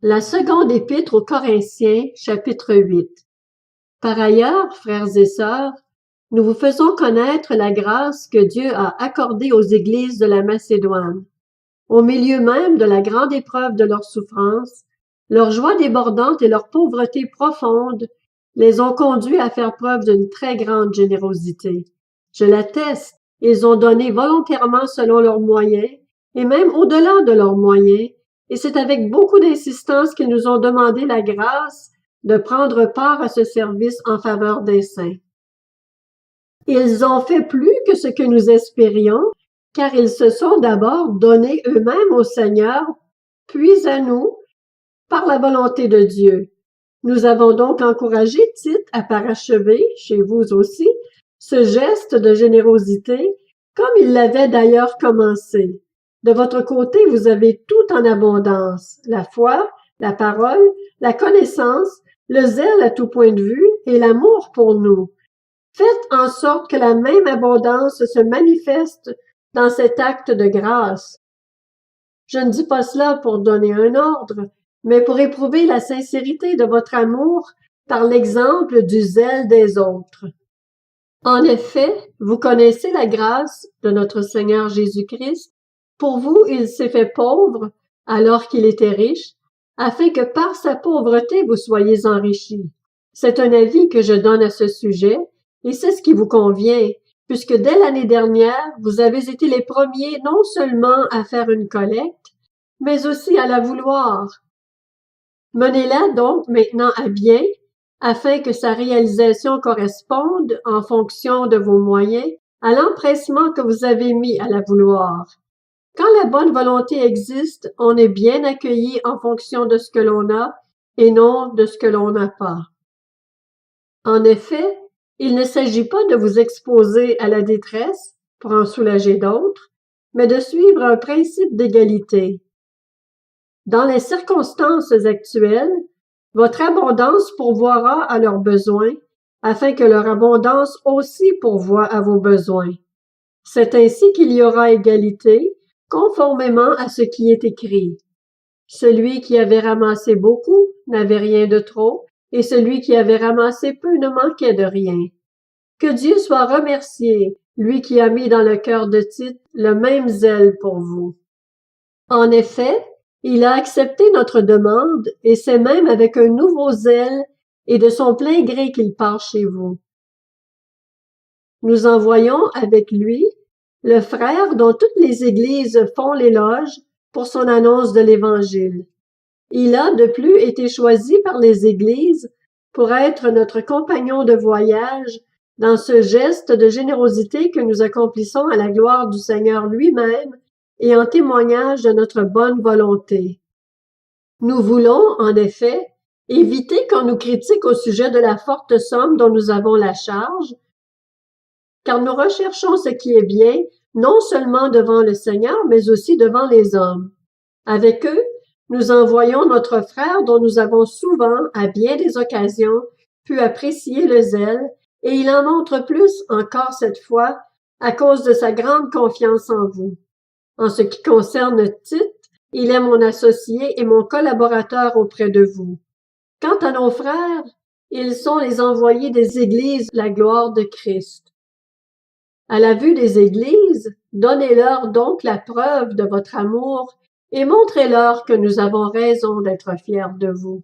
La seconde épître aux Corinthiens, chapitre 8. Par ailleurs, frères et sœurs, nous vous faisons connaître la grâce que Dieu a accordée aux églises de la Macédoine. Au milieu même de la grande épreuve de leur souffrance, leur joie débordante et leur pauvreté profonde les ont conduits à faire preuve d'une très grande générosité. Je l'atteste, ils ont donné volontairement selon leurs moyens, et même au-delà de leurs moyens, et c'est avec beaucoup d'insistance qu'ils nous ont demandé la grâce de prendre part à ce service en faveur des saints. Ils ont fait plus que ce que nous espérions, car ils se sont d'abord donnés eux-mêmes au Seigneur, puis à nous, par la volonté de Dieu. Nous avons donc encouragé Tite à parachever, chez vous aussi, ce geste de générosité, comme il l'avait d'ailleurs commencé. De votre côté, vous avez tout en abondance, la foi, la parole, la connaissance, le zèle à tout point de vue et l'amour pour nous. Faites en sorte que la même abondance se manifeste dans cet acte de grâce. Je ne dis pas cela pour donner un ordre, mais pour éprouver la sincérité de votre amour par l'exemple du zèle des autres. En effet, vous connaissez la grâce de notre Seigneur Jésus-Christ. Pour vous, il s'est fait pauvre alors qu'il était riche, afin que par sa pauvreté vous soyez enrichis. C'est un avis que je donne à ce sujet, et c'est ce qui vous convient, puisque dès l'année dernière, vous avez été les premiers non seulement à faire une collecte, mais aussi à la vouloir. Menez-la donc maintenant à bien, afin que sa réalisation corresponde, en fonction de vos moyens, à l'empressement que vous avez mis à la vouloir. Quand la bonne volonté existe, on est bien accueilli en fonction de ce que l'on a et non de ce que l'on n'a pas. En effet, il ne s'agit pas de vous exposer à la détresse pour en soulager d'autres, mais de suivre un principe d'égalité. Dans les circonstances actuelles, votre abondance pourvoira à leurs besoins, afin que leur abondance aussi pourvoie à vos besoins. C'est ainsi qu'il y aura égalité, conformément à ce qui est écrit. Celui qui avait ramassé beaucoup n'avait rien de trop, et celui qui avait ramassé peu ne manquait de rien. Que Dieu soit remercié, lui qui a mis dans le cœur de Tite le même zèle pour vous. En effet, il a accepté notre demande, et c'est même avec un nouveau zèle et de son plein gré qu'il part chez vous. Nous envoyons avec lui le frère dont toutes les églises font l'éloge pour son annonce de l'Évangile. Il a de plus été choisi par les églises pour être notre compagnon de voyage dans ce geste de générosité que nous accomplissons à la gloire du Seigneur lui-même et en témoignage de notre bonne volonté. Nous voulons, en effet, éviter qu'on nous critique au sujet de la forte somme dont nous avons la charge, car nous recherchons ce qui est bien, non seulement devant le Seigneur, mais aussi devant les hommes. Avec eux, nous envoyons notre frère dont nous avons souvent, à bien des occasions, pu apprécier le zèle, et il en montre plus encore cette fois, à cause de sa grande confiance en vous. En ce qui concerne Tite, il est mon associé et mon collaborateur auprès de vous. Quant à nos frères, ils sont les envoyés des églises de la gloire de Christ. À la vue des églises, donnez-leur donc la preuve de votre amour et montrez-leur que nous avons raison d'être fiers de vous.